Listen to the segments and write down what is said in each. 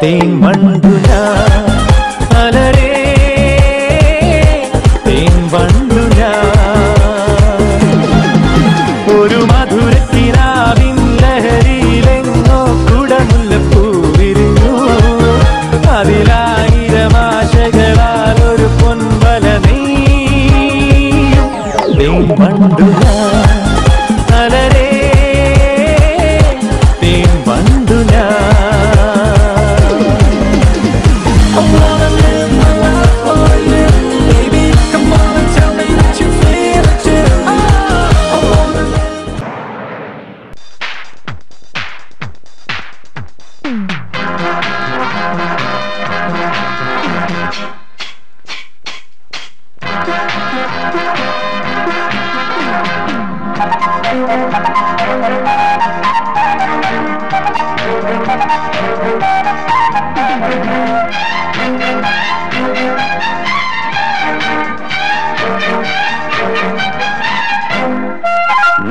തേൻ വണ്ടു ഞാൻ അലരേ തേൻ വണ്ടു ഞാൻ ഒരു മധുരക്കിനാവിൻ ലഹരിയിലെങ്ങോ കുടമുല്ലപ്പൂ വിരിഞ്ഞു അതിലായിരം ആശകളാൽ ഒരു പൊൻവല നെയ്യും തേൻ വണ്ടു ഞാൻ അലരേ തേൻ വണ്ടു ഞാൻ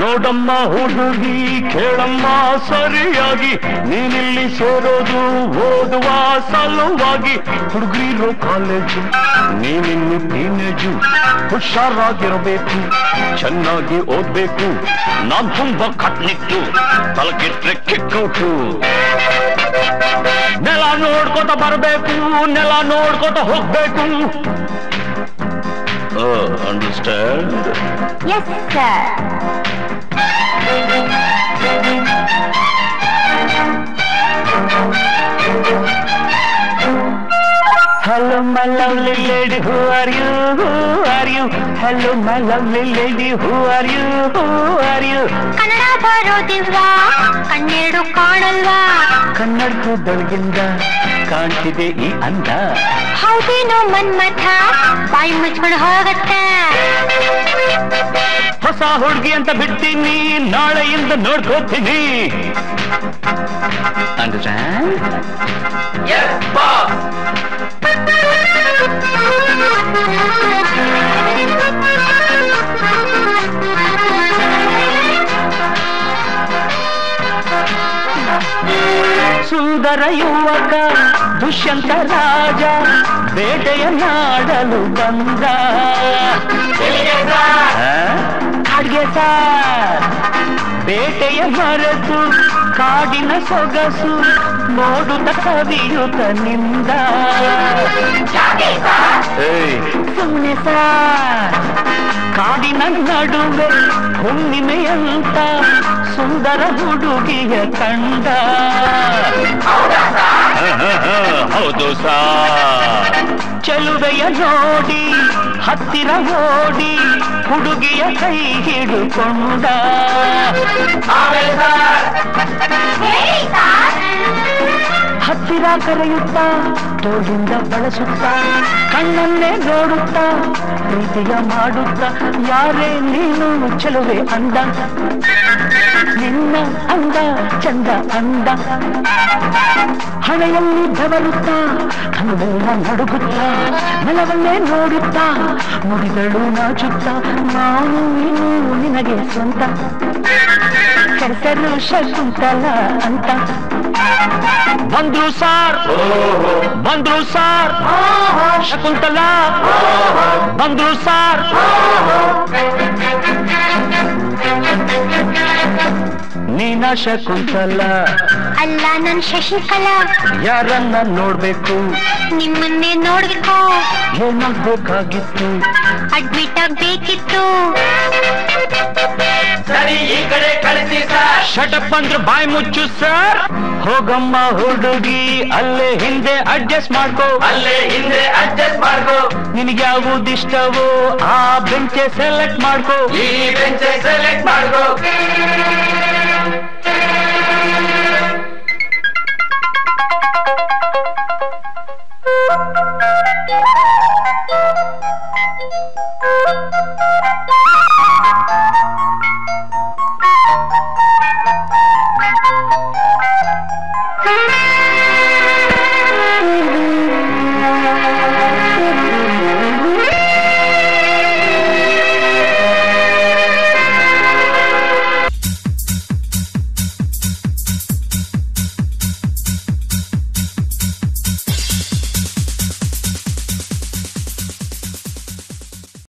ನೋಡಮ್ಮ ಹುಡುಗಿ ಕೇಳಮ್ಮ ಸರಿಯಾಗಿ ನೀನಿಲ್ಲಿ ಸೇರೋದು ಓದುವ ಸಲುವಾಗಿ ಹುಡುಗಿರೋ ಕಾಲೇಜು ನೀನಿನ್ನು ಟೀನೇಜು ಹುಷಾರಾಗಿರಬೇಕು ಚೆನ್ನಾಗಿ ಓದ್ಬೇಕು ನಾನ್ ತುಂಬಾ ಕಟ್ನಿಟ್ಟು ತಲಕಿಟ್ರೆ ಕಿಕ್ಕೌಟು ನೆಲ ನೋಡ್ಕೋತ ಬರಬೇಕು ನೆಲ ನೋಡ್ಕೋತ ಹೋಗ್ಬೇಕು understand Yes, sir. Hello, my lovely lady, who are you? Who are you? Hello, my lovely lady, who are you? Who are you? Kannada ಬರೋದಿಲ್ವಾ ಕಣ್ಣೆರಡು ಕಾಣಲ್ವಾ ಕನ್ನಡದೊಳಗಿಂದ ಕಾಣ್ತಿದೆ ಈ ಅಂದ ಹೌದೇನೋ ಮನ್ಮಥ ಬಾಯಿ ಮುಚ್ಕೊಂಡು ಹೋಗತ್ತೆ ಹೊಸ ಹುಡುಗಿ ಅಂತ ಬಿಡ್ತೀನಿ ನಾಳೆಯಿಂದ ನೋಡ್ಕೋತೀನಿ ಅಂಡರ್ಸ್ಟ್ಯಾಂಡ್ Yes, boss. ಸುಂದರ ಯುವಕ ದುಷ್ಯಂತ ರಾಜ ಬೇಟೆಯ ನಾಡಲು ಬಂದ ಕಾಡ್ಗೆ ಸಾರ್ ಬೇಟೆಯ ಮರೆತು ಕಾಡಿನ ಸೊಗಸು ನೋಡುತ್ತ ಕವಿಯುತ ನಿಂದ ಸುಮ್ಮನೆ ಸಾರ್ ಕಾಡಿನ ನಡುವೆ ಹುಣ್ಣಿಮೆಯಂತ ಸುಂದರ ಹುಡುಗಿಯ ಕಂಡ ಹೌದು ಸಾರ್ ಚೆಲುವೆಯ ನೋಡಿ ಹತ್ತಿರ ಓಡಿ ಹುಡುಗಿಯ ಕೈ ಹಿಡುಕೊಂಡ ಹತ್ತಿರ ಕರೆಯುತ್ತಾ ತೋಳಿಂದ ಬಳಸುತ್ತಾ ಕಣ್ಣನ್ನೇ ನೋಡುತ್ತಾ ಪ್ರೀತಿಯ ಮಾಡುತ್ತಾ ಯಾರೇ ನೀನು ಚೆಲುವೆ ಅಂದ ನಿನ್ನ ಅಂದ ಚಂದ ಅಂದ ಹಣೆಯಲ್ಲಿ ಬೆವರುತ್ತಾ ಕಣ್ಣೆಲ್ಲ ನಡುಗುತ್ತಾ ನೆಲವನ್ನೇ ನೋಡುತ್ತಾ ನುಡಿಗಳು ನಾಚುತ್ತಾ ನಾನು ನೀನು ನಿನಗೆ ಸ್ವಂತ ಹೆಸರು ಶಕುಂತಲ ಅಂತ ಬಂದ್ರು ಸಾರ್ ಬಂದ್ರು ಸಾರ್ ಶಕುಂತಲ ಬಂದ್ರು ಸಾರ್ ನೀನ ಶಕುಂತಲ ಅಲ್ಲ ನನ್ ಶಶಿಕಲಾ ಯಾರನ್ನ ನೋಡ್ಬೇಕು ನಿಮ್ಮನ್ನೇ ನೋಡ್ಬೇಕು ಏನಾಗ್ಬೇಕಾಗಿತ್ತು ಅಡ್ಮಿಟ್ ಆಗ್ಬೇಕಿತ್ತು ಸರಿ ಈ ಕಡೆ ಕಳಿಸಿ ಸರ್ ಶಟಪ್ ಅಂದ್ರೆ ಬಾಯಿ ಮುಚ್ಚು ಸರ್ ಹೋಗಮ್ಮ ಹುಡುಗಿ ಅಲ್ಲೇ ಹಿಂದೆ ಅಡ್ಜಸ್ಟ್ ಮಾಡ್ಕೋ ಅಲ್ಲೇ ಹಿಂದೆ ಅಡ್ಜಸ್ಟ್ ಮಾಡ್ಕೋ ನಿನಗೆ ಯಾವುದಿಷ್ಟವೋ ಆ ಬೆಂಚೆ ಸೆಲೆಕ್ಟ್ ಮಾಡ್ಕೋ ಈ ಬೆಂಚ್ ಸೆಲೆಕ್ಟ್ ಮಾಡ್ಕೋ